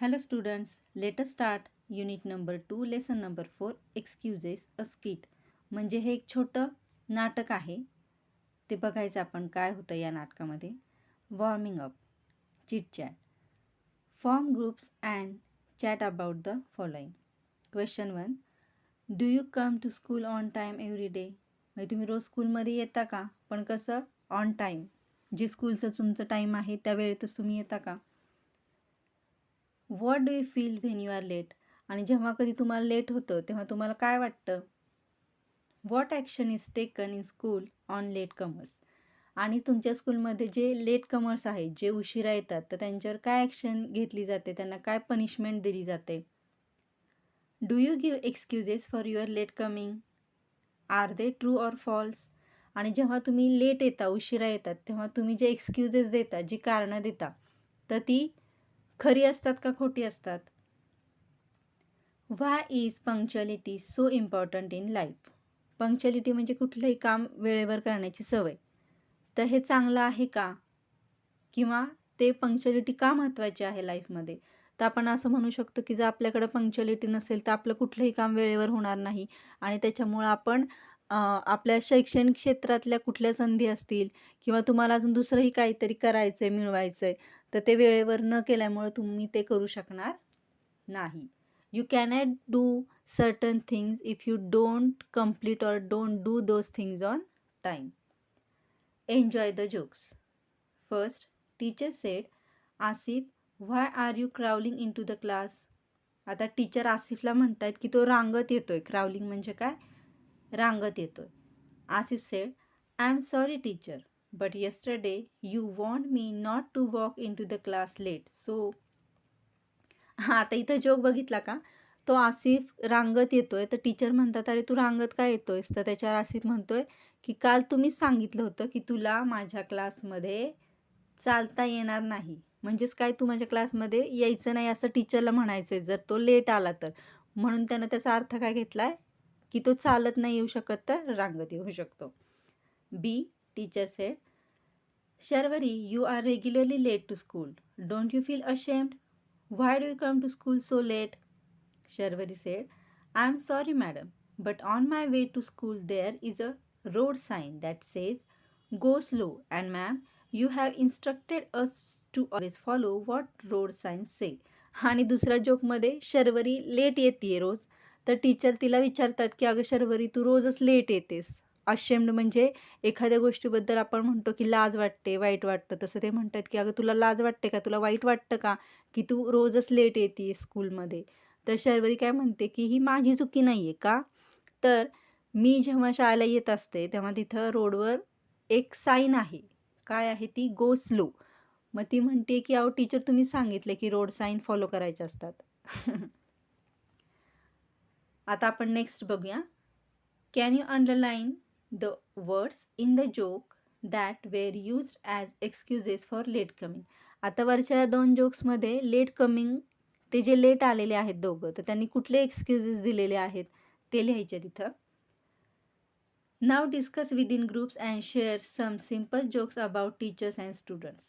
Hello students, let us start unit number 2 lesson number 4 Excuses a skit. म्हणजे हे एक छोटं नाटक आहे. ते बघायचं आपण काय होतं या नाटकामध्ये. Warming up, chit chat, form groups and chat about the following. Question 1. Do you come to school on time every day? म्हणजे तुम्ही रोज स्कूलमध्ये येता का? पण कसं ऑन टाईम, जे स्कूलचं तुमचं टाईम आहे त्या वेळेतच तुम्ही येता का? What do you feel when you are late? आणि जेव्हा कधी तुम्हाला लेट होतं तेव्हा तुम्हाला काय वाटतं? What action is taken in school on late comers? आणि तुमच्या स्कूलमध्ये जे लेट कमर्स आहेत, जे उशिरा येतात, तर त्यांच्यावर काय ॲक्शन घेतली जाते, त्यांना काय पनिशमेंट दिली जाते? Do you give excuses for your late coming? Are they true or false? आणि जेव्हा तुम्ही लेट येता, उशिरा येतात, तेव्हा तुम्ही जे एक्सक्युजेस देता, जी कारणं देता, तर ती खरी असतात का खोटी असतात? Why is punctuality so important in life? Punctuality म्हणजे कुठलंही काम वेळेवर करण्याची सवय. तर हे चांगलं आहे का? किंवा ते पंक्च्युअलिटी का महत्त्वाची आहे लाईफमध्ये? तर आपण असं म्हणू शकतो की जर आपल्याकडं पंक्च्युअलिटी नसेल तर आपलं कुठलंही काम वेळेवर होणार नाही आणि त्याच्यामुळं आपण आपल्या शैक्षणिक क्षेत्रातल्या कुठल्या संधी असतील किंवा तुम्हाला अजून दुसरंही काहीतरी करायचं आहे, मिळवायचं आहे, तर ते वेळेवर न केल्यामुळं तुम्ही ते करू शकणार नाही. You cannot do certain things if you don't complete or don't do those things on time. Enjoy the jokes. First, teacher said, Asif, why are you crawling into the class? आता टीचर आसिफला म्हणतायत की तो रांगत येतोय. क्रावलिंग म्हणजे काय? रांगत येतोय. Asif sed, I am sorry teacher, but yesterday you warned me not to walk into the class late. So हां, आता इथं जोक बघितला का? तो आसिफ रांगत येतोय, तर टीचर म्हणतात, "अरे तू रांगत का येतोयस?" तर त्याच्यावर आसिफ म्हणतोय, की "काल तुम्हीच सांगितलं होतं, की तुला माझ्या क्लासमध्ये चालता येणार नाही. म्हणजेच काय तू माझ्या क्लासमध्ये यायचं नाही असं टीचरला म्हणायचंय जर तो लेट आला तर." म्हणून त्यानं त्याचा अर्थ काय घेतलाय, की तो चालत नाही येऊ शकत तर रांगत येऊ शकतो. B, teacher said, "Sharvari, you are regularly late to school. Don't you feel ashamed? Why do you come to school so late?" Sharvari said, I am sorry, madam, but on my way to school there is a road sign that says, Go slow, and ma'am, you have instructed us to always follow what road signs say. आणि दुसऱ्या जोकमध्ये Sharvari late येते रोज, तर teacher तिला विचारतात की अगं शर्वरी तू रोजच late येतेस. अशेम्ड म्हणजे एखाद्या गोष्टीबद्दल आपण म्हणतो की लाज वाटते, वाईट वाटतं, तसं ते म्हणतात की अगं तुला लाज वाटते का, तुला वाईट वाटतं का की तू रोजच लेट येते स्कूलमध्ये? तर शर्वरी काय म्हणते की ही माझी चुकी नाही आहे का? तर मी जेव्हा शाळेला येत असते तेव्हा तिथं रोडवर एक साईन आहे. काय आहे ती? Go slow. मग ती म्हणते की अहो टीचर तुम्ही सांगितले की रोड साईन फॉलो करायचे असतात. आता आपण नेक्स्ट बघूया. Can you underline the words in the joke that were used as excuses for late coming? आता वरच्या 2 जोक्समध्ये लेट कमिंग, ते जे लेट आलेले आहेत दोघं, तर त्यांनी कुठले एक्सक्युजेस दिलेले आहेत ते लिहायचे तिथं. Now discuss within groups and share some simple jokes about teachers and students.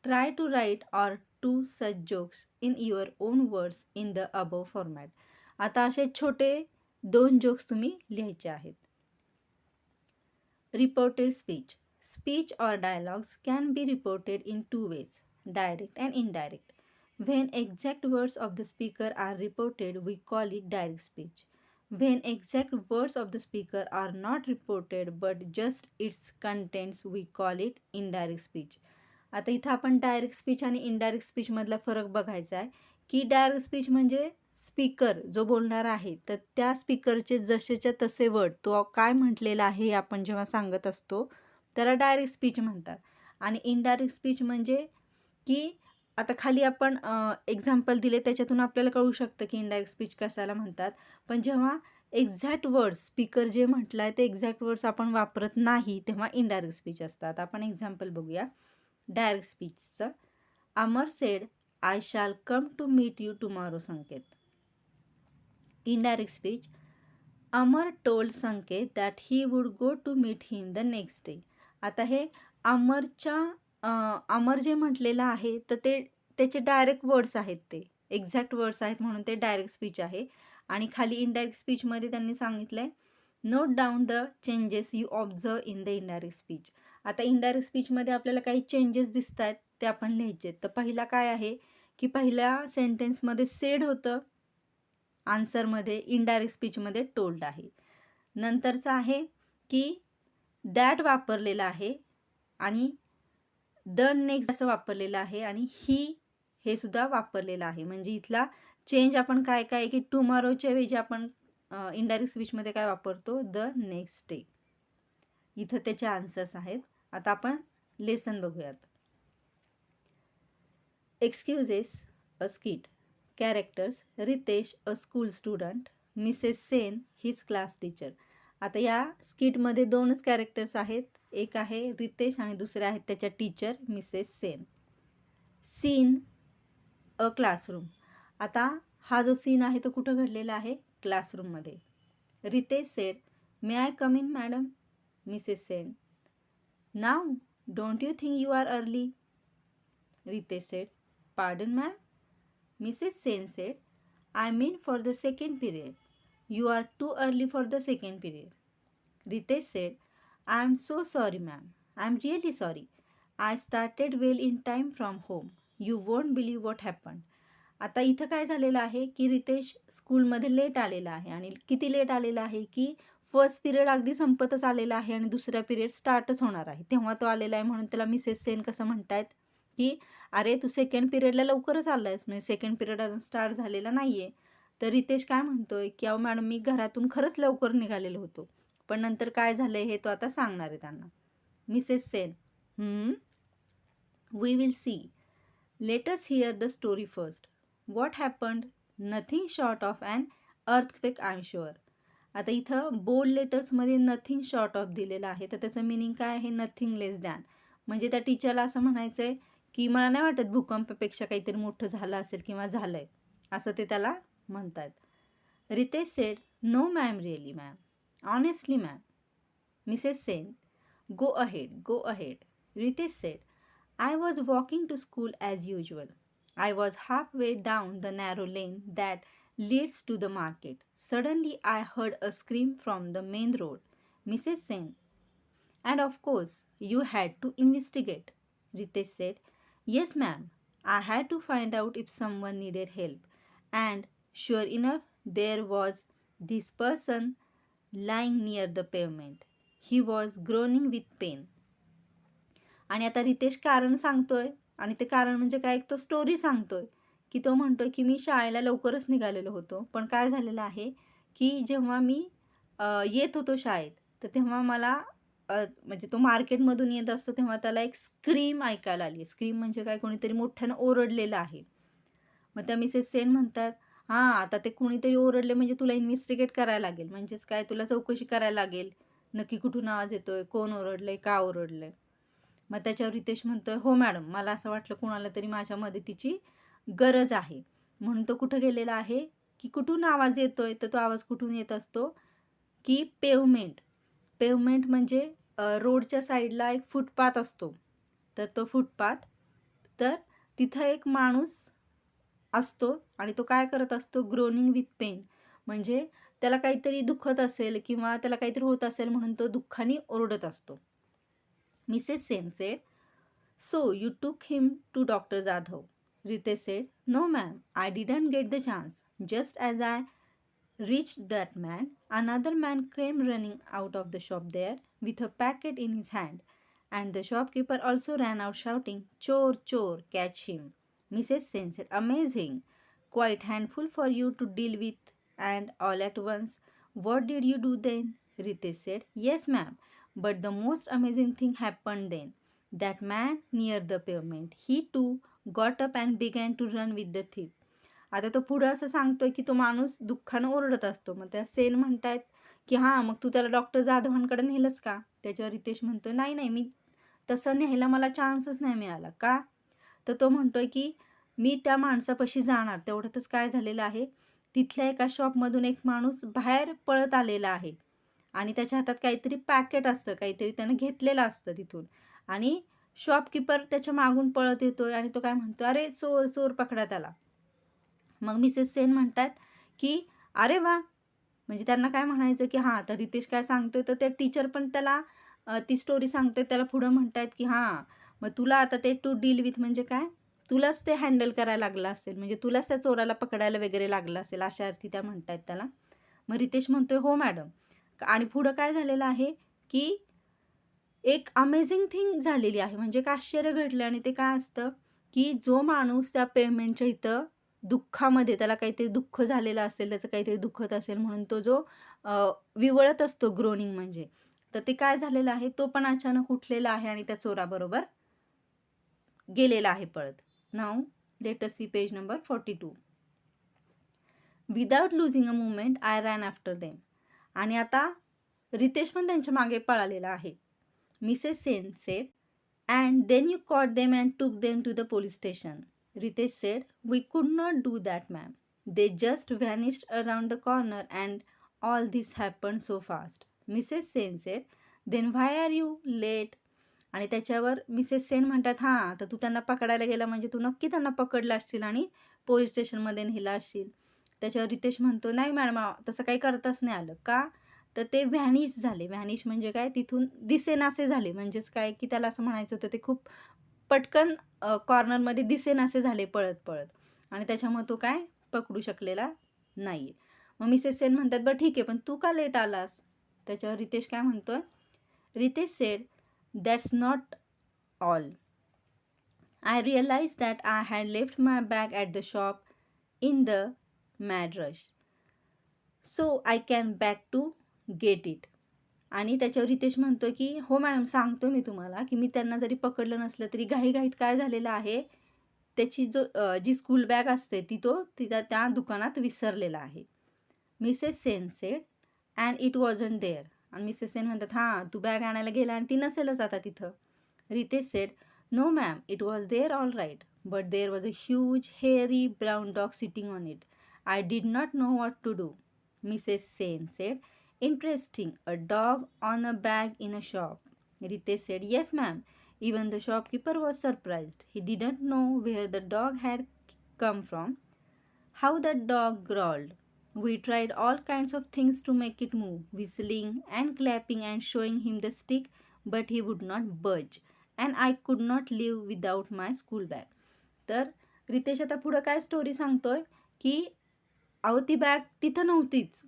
Try to write or to such jokes in your own words in the above format. आता असे छोटे 2 जोक्स तुम्ही लिहायचे आहेत. Reported speech. Speech or dialogues can be reported in two ways, direct and indirect. When exact words of the speaker are reported, we call it direct speech. When exact words of the speaker are not reported but just its contents, we call it indirect speech. आता इथं आपण direct speech आणि indirect स्पीचमधला फरक बघायचा आहे की direct speech म्हणजे speaker जो बोलणार आहे तर त्या स्पीकरचे जसेच्या तसे वर्ड, तो काय म्हटलेला आहे हे आपण जेव्हा सांगत असतो त्याला डायरेक्ट स्पीच म्हणतात. आणि इनडायरेक्ट स्पीच म्हणजे की आता खाली आपण एक्झाम्पल दिले त्याच्यातून आपल्याला कळू शकतं की इनडायरेक्ट स्पीच कशाला म्हणतात. पण जेव्हा एक्झॅक्ट वर्ड्स स्पीकर जे म्हटलं आहे ते एक्झॅक्ट वर्ड्स आपण वापरत नाही तेव्हा इनडायरेक्ट स्पीच असतात. आपण एक्झाम्पल बघूया डायरेक्ट स्पीचचं. Amar said, I shall come to meet you tomorrow Sanket. Indirect speech, Amar told Sanket that he would go to meet him the next day. आता हे अमर जे म्हटलेलं आहे तर ते त्याचे डायरेक्ट वर्ड्स आहेत ते एक्झॅक्ट वर्ड्स आहेत म्हणून ते डायरेक्ट स्पीच आहे. आणि खाली इनडायरेक्ट स्पीचमध्ये त्यांनी सांगितलंय note down the changes you observe in the indirect speech. आता इनडायरेक्ट स्पीचमध्ये आपल्याला काही चेंजेस दिसत आहेत ते आपण लिहायचे. तर पहिला काय आहे की पहिल्या सेंटेन्समध्ये सेड होतं, आन्सरमध्ये इनडायरेक्ट स्पीचमध्ये टोल्ड आहे. नंतरचं आहे की दॅट वापरलेलं आहे आणि द नेक्स्ट असं वापरलेलं आहे आणि ही हे सुद्धा वापरलेलं आहे. म्हणजे इथला चेंज आपण काय काय की टुमॉरोच्या ऐवजी आपण इनडायरेक्ट स्पीचमध्ये काय वापरतो, द नेक्स्ट डे. इथं त्याचे आन्सर्स आहेत. आता आपण लेसन बघूयात. Excuses a skit. Characters Ritesh a school student, Mrs Sen his class teacher. आता या स्किटमध्ये 2च कॅरेक्टर्स आहेत. एक आहे रितेश आणि दुसरे आहेत त्याच्या teacher Mrs Sen. Scene a classroom. आता हा जो सीन आहे तो कुठं घडलेला आहे, क्लासरूममध्ये. Ritesh said may I come in madam. Mrs Sen now don't you think you are early. Ritesh said pardon ma'am. Mrs Sen said I mean for the second period. You are too early for the second period. Ritesh said, I am so sorry ma'am. I am really sorry. I started well in time from home. You won't believe what happened. आता इथं काय झालेलं आहे की रितेश स्कूलमध्ये late आलेला आहे आणि किती लेट आलेला आहे की फर्स्ट पिरियड अगदी संपतच आलेला आहे आणि दुसरा पिरियड स्टार्टच होणार आहे तेव्हा तो आलेला आहे. म्हणून त्याला मिसेस सेन कसं म्हणतायत की अरे तू सेकंड पिरियडला लवकरच आलायस, म्हणजे सेकंड पिरियड अजून स्टार्ट झालेला नाहीये. तर रितेश काय म्हणतोय की अहो मॅडम मी घरातून खरंच लवकर निघालेलो होतो, पण नंतर काय झालंय हे तो आता सांगणार आहे त्यांना. Mrs Sen we will see. Let us hear the story first. What happened? Nothing short of an earthquake I am sure. आता इथं बोल्ड लेटर्समध्ये नथिंग शॉर्ट ऑफ दिलेलं आहे, तर त्याचं मिनिंग काय आहे, नथिंग लेस दॅन. म्हणजे त्या टीचरला असं म्हणायचं आहे की मला नाही वाटत भूकंपापेक्षा काहीतरी मोठं झालं असेल किंवा झालंय, असं ते त्याला म्हणतात. Ritesh said no ma'am, really ma'am, honestly ma'am. Mrs Sen go ahead, go ahead. Ritesh said I was walking to school as usual. I was halfway down the narrow lane that leads to the market. Suddenly I heard a scream from the main road. Mrs. Sen, and of course you had to investigate. Ritesh said, yes ma'am, I had to find out if someone needed help. And sure enough, there was this person lying near the pavement. He was groaning with pain. आणि आता रितेश कारण सांगतोय आणि ते कारण म्हणजे काय, तो स्टोरी सांगतोय की तो म्हणतोय की मी शाळेला लवकरच निघालेलो होतो, पण काय झालेलं आहे की जेव्हा मी येत होतो शाळेत तर तेव्हा मला म्हणजे तो मार्केटमधून येत असतो तेव्हा त्याला एक स्क्रीम ऐकायला आली. स्क्रीम म्हणजे काय, कोणीतरी मोठ्यानं ओरडलेलं आहे. मग त्या मिसेस सेन म्हणतात हां आता ते कोणीतरी ओरडले म्हणजे तुला इन्व्हेस्टिगेट करायला लागेल, म्हणजेच काय तुला चौकशी करायला लागेल, नक्की कुठून आवाज येतोय, कोण ओरडलंय, का ओरडलंय. मग त्याच्यावर रितेश म्हणतोय हो मॅडम, मला असं वाटलं कोणाला तरी माझ्या मदतीची गरज आहे. म्हणून तो कुठं गेलेला आहे की कुठून आवाज येतोय, तर तो आवाज कुठून येत असतो की पेवमेंट. पेवमेंट म्हणजे रोडच्या साईडला एक फुटपाथ असतो, तर तो फुटपाथ, तर तिथं एक माणूस असतो आणि तो काय करत असतो, ग्रोनिंग विथ पेन, म्हणजे त्याला काहीतरी दुखत असेल किंवा त्याला काहीतरी होत असेल म्हणून तो दुःखाने ओरडत असतो. Mrs. Sen said, so you took him to Dr. Jadhav. Ritesh said, no ma'am, I didn't get the chance. Just as I reached that man, another man came running out of the shop there with a packet in his hand. And the shopkeeper also ran out shouting, chore, chore, catch him. Mrs. Sen said, amazing. Quite handful for you to deal with and all at once. What did you do then? Ritesh said, yes ma'am. But the most amazing thing happened then. That man near the pavement, he too got up and began to run with the thief. आता तो पुढं असं सांगतोय की तो माणूस दुःखानं ओरडत असतो. मग त्या सेन म्हणतायत की हां मग तू त्याला डॉक्टर जाधवांकडे नेलंस का? त्याच्यावर रितेश म्हणतोय नाही नाही, मी तसं न्यायला मला चान्सच नाही मिळाला. का? तर तो म्हणतोय की मी त्या माणसापाशी जाणार. तेवढ्यातच काय झालेलं आहे, तिथल्या एका शॉपमधून एक माणूस बाहेर पळत आलेला आहे आणि त्याच्या हातात काहीतरी पॅकेट असतं, काहीतरी त्यानं घेतलेलं असतं तिथून, आणि शॉपकीपर त्याच्या मागून पळत येतोय आणि तो काय म्हणतो, अरे चोर चोर पकडा त्याला. मग मिसेस सेन म्हणतात की अरे वा, म्हणजे त्यांना काय म्हणायचं की हां, तर रितेश काय सांगतोय, तर त्या टीचर पण त्याला ती स्टोरी सांगते, त्याला पुढं म्हणतायत की हां, मग तुला आता ते टू डील विथ म्हणजे काय, तुलाच ते हँडल करायला लागलं असेल, म्हणजे तुलाच त्या चोराला पकडायला वगैरे लागलं असेल, अशा अर्थी त्या म्हणतायत त्याला. मग रितेश म्हणतोय हो मॅडम. आणि पुढं काय झालेलं आहे की एक अमेझिंग थिंग झालेली आहे, म्हणजे एक आश्चर्य घडलं. आणि ते काय असतं की जो माणूस त्या पेमेंटच्या इथं दुःखामध्ये, त्याला काहीतरी दुःख झालेलं असेल, त्याचं काहीतरी दुखत असेल म्हणून तो जो विवळत असतो ग्रोनिंग म्हणजे, तर ते काय झालेलं आहे, तो पण अचानक उठलेला आहे आणि त्या चोराबरोबर गेलेला आहे पळत. Now let us see page number 42. Without losing a moment I ran after them. आणि आता रितेश पण त्यांच्या मागे पळालेला आहे. Mrs Sen said, and then you caught them and took them to the police station. Ritesh said, we could not do that, ma'am. They just vanished around the corner and all this happened so fast. Mrs. Sen said, then why are you late? आणि त्याच्यावर Mrs Sen म्हणतात, हां, तर तू त्यांना पकडायला गेला म्हणजे तू नक्की त्यांना पकडलं असशील आणि पोलीस स्टेशनमध्ये नेलं असशील. त्याच्यावर रितेश म्हणतो, नाही मॅडम, तसं काही करताच नाही आलं. का? तर ते व्हॅनिश झाले. व्हॅनिश म्हणजे काय, तिथून दिसेनासे झाले. म्हणजेच काय की त्याला असं म्हणायचं होतं, ते खूप पटकन कॉर्नरमध्ये दिसेनासे झाले पळत पळत, आणि त्याच्यामुळे तो काय पकडू शकलेला नाही. मग मिसेस सेन म्हणतात, बरं ठीक आहे, पण तू का लेट आलास? त्याच्यावर रितेश काय म्हणतोय, Ritesh said, that's not all. I realize that I had left my bag at the shop in the mad rush, so I can back to get it. आणि त्याच्यावर रितेश म्हणतो की हो मॅडम, सांगतो मी तुम्हाला की मी त्यांना जरी पकडलं नसलं तरी घाईघाईत काय झालेलं आहे, त्याची जी स्कूल बॅग असते ती तो त्या दुकानात विसरलेला आहे. Mrs Sen said, and it wasn't there. आणि मिसेस सेन म्हणतात, हां, तू बॅग आणायला गेला आणि ती नसेलच आता तिथं. Ritesh said, no ma'am, it was there all right, but there was a huge hairy brown dog sitting on it. I did not know what to do. Mrs Sen said, interesting, a dog on a bag in a shop. Ritesh said, yes ma'am. Even the shopkeeper was surprised. He didn't know where the dog had come from, how that dog growled. We tried all kinds of things to make it move, whistling and clapping and showing him the stick, but he would not budge, and I could not live without my school bag. तर रितेश आता पुढं काय story सांगतोय की अहो, ती bag तिथं नव्हतीच.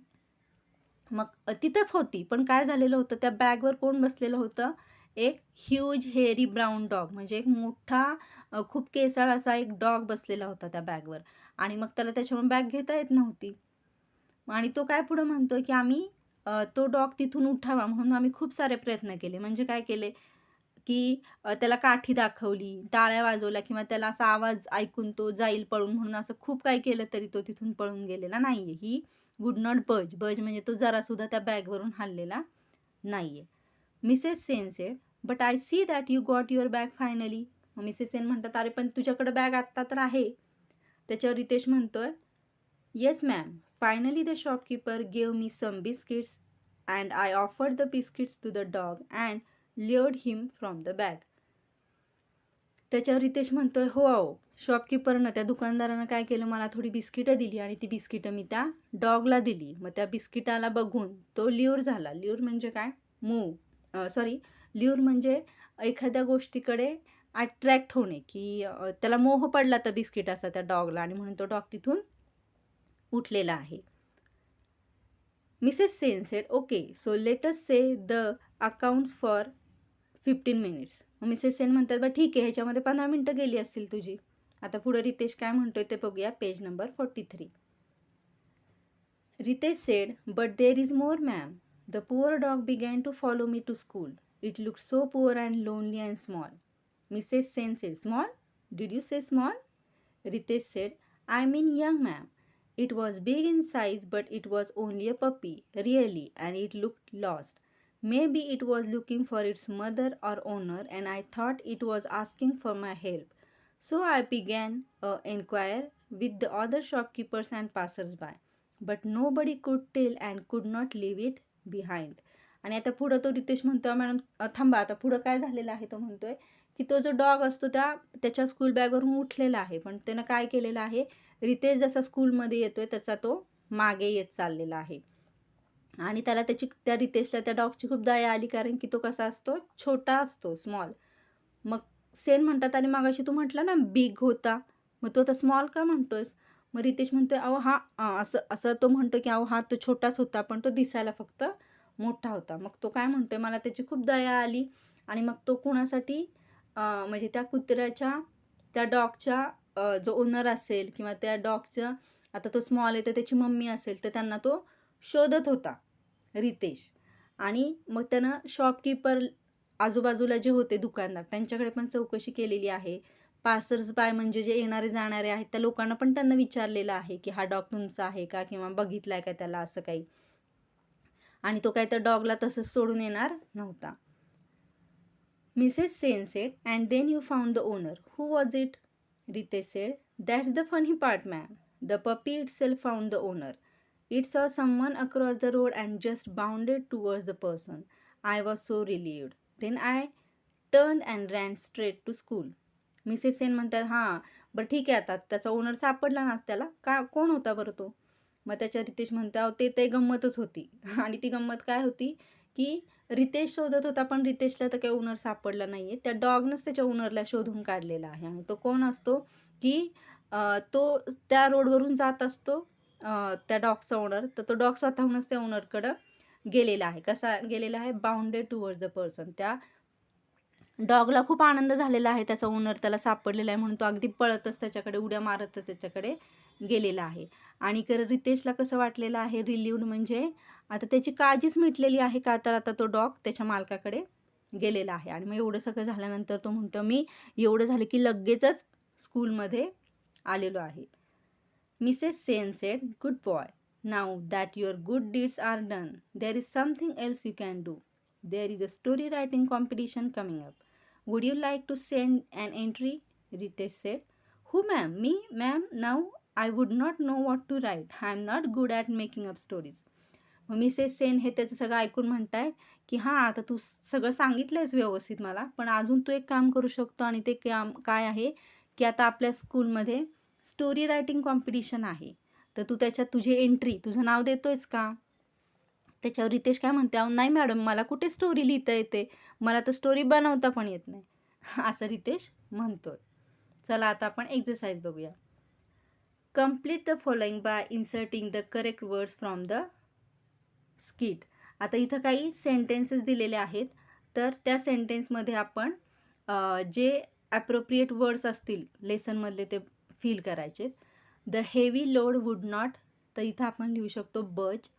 मग तिथंच होती, पण काय झालेलं होतं, त्या बॅगवर कोण बसलेलं होतं, एक ह्यूज हेअरी ब्राऊन डॉग, म्हणजे एक मोठा खूप केसाळ असा एक डॉग बसलेला होता त्या बॅगवर. आणि मग त्याला त्याच्यावर बॅग घेता येत नव्हती. आणि तो काय पुढं म्हणतोय की आम्ही तो डॉग तिथून उठावा म्हणून आम्ही खूप सारे प्रयत्न केले. म्हणजे काय केले की त्याला काठी दाखवली, टाळ्या वाजवल्या, किंवा त्याला असा आवाज ऐकून तो जाईल पळून म्हणून असं खूप काही केलं तरी तो तिथून पळून गेलेला नाहीये. ही वुड नॉट बज. बज म्हणजे तो जरासुद्धा त्या बॅगवरून हललेला नाहीये. Mrs Sen sed, but I see that you got your bag finally. Mrs Sen म्हणतात, अरे पण तुझ्याकडे बॅग आत्ता तर आहे. त्याच्यावर रितेश म्हणतोय, yes ma'am, finally the shopkeeper gave me some biscuits and I offered the biscuits to the dog and lured him from the bag. त्याच्यावर रितेश म्हणतोय, हो अहो, शॉपकीपरनं, त्या दुकानदारानं काय केलं, मला थोडी बिस्किटं दिली आणि ती बिस्किटं मी त्या डॉगला दिली. मग त्या बिस्किटाला बघून तो ल्यूर झाला. ल्यूर म्हणजे काय, ल्यूर म्हणजे एखाद्या गोष्टीकडे अट्रॅक्ट होणे, की त्याला मोह पडला तर बिस्किटाचा त्या डॉगला, आणि म्हणून तो डॉग तिथून उठलेला आहे. Mrs Sen sed, okay, so let us say the accounts for 15 minutes. Mrs Sen म्हणतात, बरं ठीक आहे, ह्याच्यामध्ये 15 मिनटं गेली असतील तुझी. आता पुढे रितेश काय म्हणतोय ते बघूया, page number 43. Ritesh said, but there is more ma'am. The poor dog began to follow me to school. It looked so poor and lonely and small. Mrs Sen said, small? Did you say small? Ritesh said, I mean young ma'am. It was big in size, but it was only a puppy, really, and it looked lost. Maybe it was looking for its mother or owner, and I thought it was asking for my help. So I began a inquire with the other shopkeepers and passers-by, but nobody could tell and could not leave it behind. आणि आता पुढं तो रितेश म्हणतोय, madam थांबा, आता पुढं काय झालेलं आहे तो म्हणतोय की तो जो डॉग असतो त्याच्या स्कूल बॅगवरून उठलेला आहे, पण त्यानं काय केलेलं आहे, रितेश जसा स्कूलमध्ये येतोय त्याचा तो मागे येत चाललेला आहे. आणि त्या रितेशला त्या डॉगची खूप दया आली, कारण की तो कसा असतो, छोटा असतो, स्मॉल. मग सेन म्हणतात, आणि मगाशी तू म्हटला ना बिग होता, मग तो आता स्मॉल का म्हणतोयस? मग रितेश म्हणतोय, अहो हा असं असं तो म्हणतो की अहो हा तो छोटाच होता, पण तो दिसायला फक्त मोठा होता. मग तो काय म्हणतोय, मला त्याची खूप दया आली, आणि मग तो कुणासाठी म्हणजे त्या डॉगच्या जो ओनर असेल किंवा त्या डॉगच्या, आता तो स्मॉल आहे तर त्याची मम्मी असेल, तर त्यांना तो शोधत होता रितेश. आणि मग त्यानं शॉपकीपर, आजूबाजूला जे होते दुकानदार, त्यांच्याकडे पण चौकशी केलेली आहे. पासर्स बाय म्हणजे जे येणारे जाणारे आहेत त्या लोकांना पण त्यांना विचारलेलं आहे की हा डॉग तुमचा आहे का, किंवा बघितलाय का त्याला, असं काही. आणि तो काय त्या डॉगला तसंच सोडून येणार नव्हता. Mrs. Sen said, and then you found the owner. Who was it? Ritesh said, that's the funny part, ma'am. The puppy itself found the owner. It saw someone across the road and just bounded towards the person. I was so relieved. Then I turned and ran straight to school. Mrs Sen म्हणतात, हां बरं ठीक आहे, आता त्याचा owner सापडला ना त्याला, का कोण होता बरं तो? मग त्याच्या रितेश म्हणता, ते गंमतच होती. आणि ती गंमत काय होती, की रितेश शोधत होता, पण रितेशला तर काही ओनर सापडला नाही आहे. त्या डॉगनंच त्याच्या ओनरला शोधून काढलेला आहे. आणि तो कोण असतो, की तो त्या रोडवरून जात असतो, त्या डॉगचा ओनर. तर तो डॉग स्वतःहूनच त्या ओनरकडं गेलेला आहे. कसा गेलेला आहे? Bounded towards the person. त्या डॉगला खूप आनंद झालेला आहे, त्याचा ओनर त्याला सापडलेला आहे म्हणून तो अगदी पळतच त्याच्याकडे, उड्या मारतच त्याच्याकडे गेलेला आहे. आणि रितेशला कसं वाटलेलं आहे, रिलीव्ड म्हणजे आता त्याची काळजीच मिटलेली आहे, का तर आता तो डॉग त्याच्या मालकाकडे गेलेला आहे. आणि मग एवढं सगळं झाल्यानंतर तो म्हणतो, मी एवढं झालं की लगेचच स्कूलमध्ये आलेलो आहे. Mrs Sen said, good boy. Now that your good deeds are done, there is something else you can do. There is a story writing competition coming up. Would you like to send an entry? Ritesh said. Who, ma'am? Me, ma'am? Now I would not know what to write. I am not good at making up stories. मग Mrs Sen हे त्याचं सगळं ऐकून म्हणतायत की हां, आता तू सगळं सांगितलंयस व्यवस्थित मला, पण अजून तू एक काम करू शकतो, आणि ते काम काय आहे, की आता आपल्या स्कूलमध्ये स्टोरी रायटिंग कॉम्पिटिशन आहे. तर तू त्याच्यात तुझं नाव देतोयस का? त्याच्यावर रितेश काय म्हणते, अहो नाही मॅडम, मला कुठे स्टोरी लिहिता येते, मला तर स्टोरी बनवता पण येत नाही. असं रितेश म्हणतोय. चला आता आपण एक्सरसाइज बघूया. Complete the following bye inserting the correct words from the skit. आता इथं काही सेंटेन्सेस दिलेले आहेत, तर त्या सेंटेन्समध्ये आपण जे ॲप्रोप्रिएट वर्ड्स असतील लेसनमधले ते फिल करायचे. The heavy load would not, तर इथं आपण लिहू शकतो बज.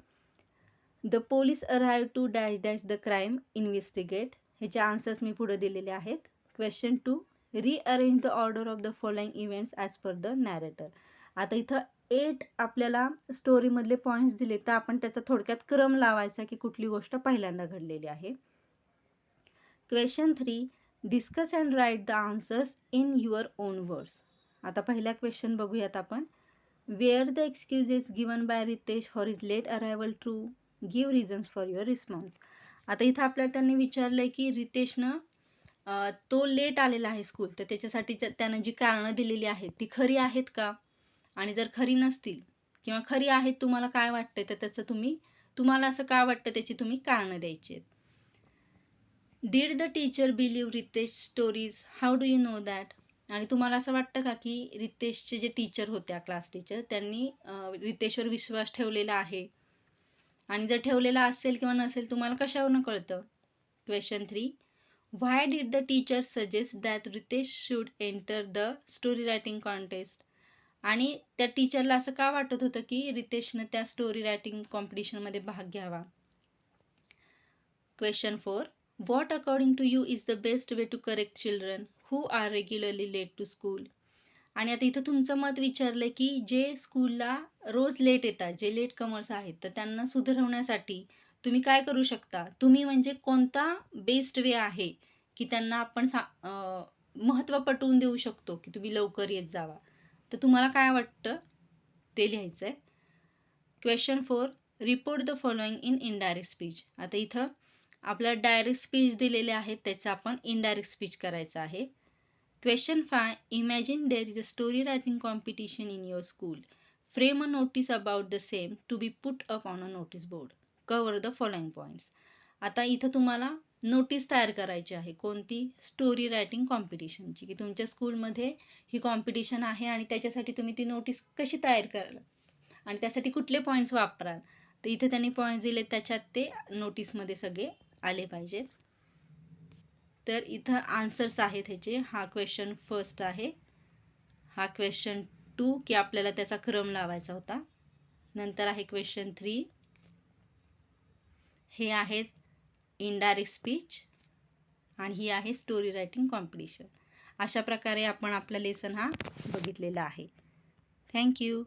The police arrive to dash dash the crime investigate. ह्याचे आन्सर्स मी पुढे दिलेले आहेत. Question 2, rearrange the order of the following events as per the narrator. आता इथं 8 आपल्याला स्टोरीमधले पॉईंट्स दिले, तर आपण त्याचा थोडक्यात क्रम लावायचा की कुठली गोष्ट पहिल्यांदा घडलेली आहे. Question 3, discuss and write the answers in your own words. आता पहिला क्वेश्चन बघूयात आपण. Were the excuses given by Ritesh for his late arrival true, give reasons for your response. आता इथं आपल्याला त्यांनी विचारलं आहे की रितेशनं तो लेट आलेला आहे स्कूल, तर त्याच्यासाठी त्यानं जी कारणं दिलेली आहेत ती खरी आहेत का? आणि जर खरी नसतील किंवा खरी आहेत, तुम्हाला काय वाटतं, तर त्याचं तुम्हाला असं का वाटतं त्याची तुम्ही कारणं द्यायची आहेत. Did the teacher believe Ritesh stories, how do you know that. आणि तुम्हाला असं वाटतं का की रितेशचे जे टीचर होत्या, क्लास टीचर, त्यांनी रितेशवर विश्वास ठेवलेला आहे, आणि जर ठेवलेला असेल किंवा नसेल तुम्हाला कशावरून कळतं. Question 3, why did the teacher suggest that Ritesh should enter the story writing contest. आणि त्या टीचरला असं का वाटत होतं की रितेशनं त्या स्टोरी रायटिंग कॉम्पिटिशनमध्ये भाग घ्यावा. Question 4, what according to you is the best way to correct children who are regularly late to school. आणि आता इथं तुमचं मत विचारलं की जे स्कूलला रोज लेट येतात, जे लेट कमर्स आहेत, तर त्यांना सुधारवण्यासाठी तुम्ही काय करू शकता. तुम्ही म्हणजे कोणता बेस्ट वे आहे की त्यांना आपण महत्त्व पटवून देऊ शकतो की तुम्ही लवकर येत जावा. तर तुम्हाला काय वाटतं ते लिहायचं आहे. Question 4, report the following in indirect speech. आता इथं आपल्याला डायरेक्ट स्पीच दिलेले आहेत, त्याचं आपण इनडायरेक्ट स्पीच करायचं आहे. Question 5. Imagine there is a story writing competition in your school. Frame a notice about the same to be put up on a notice board. Cover the following points. आता इथं तुम्हाला notice तयार करायची आहे. कोणती? Story writing कॉम्पिटिशनची, की तुमच्या स्कूलमध्ये ही कॉम्पिटिशन आहे आणि त्याच्यासाठी तुम्ही ती नोटीस कशी तयार कराल आणि त्यासाठी कुठले पॉईंट्स वापराल. तर इथे त्यांनी पॉईंट्स दिले, त्याच्यात ते नोटीसमध्ये सगळे आले पाहिजेत. तर इथं आन्सर्स आहेत ह्याचे. हा क्वेश्चन फर्स्ट आहे. हा क्वेश्चन 2 की आपल्याला त्याचा क्रम लावायचा होता. नंतर आहे क्वेश्चन 3. हे आहेत इनडायरेक्ट स्पीच आणि ही आहे स्टोरी रायटिंग कॉम्पिटिशन. अशा प्रकारे आपण आपला लेसन हा बघितलेला आहे. थँक्यू.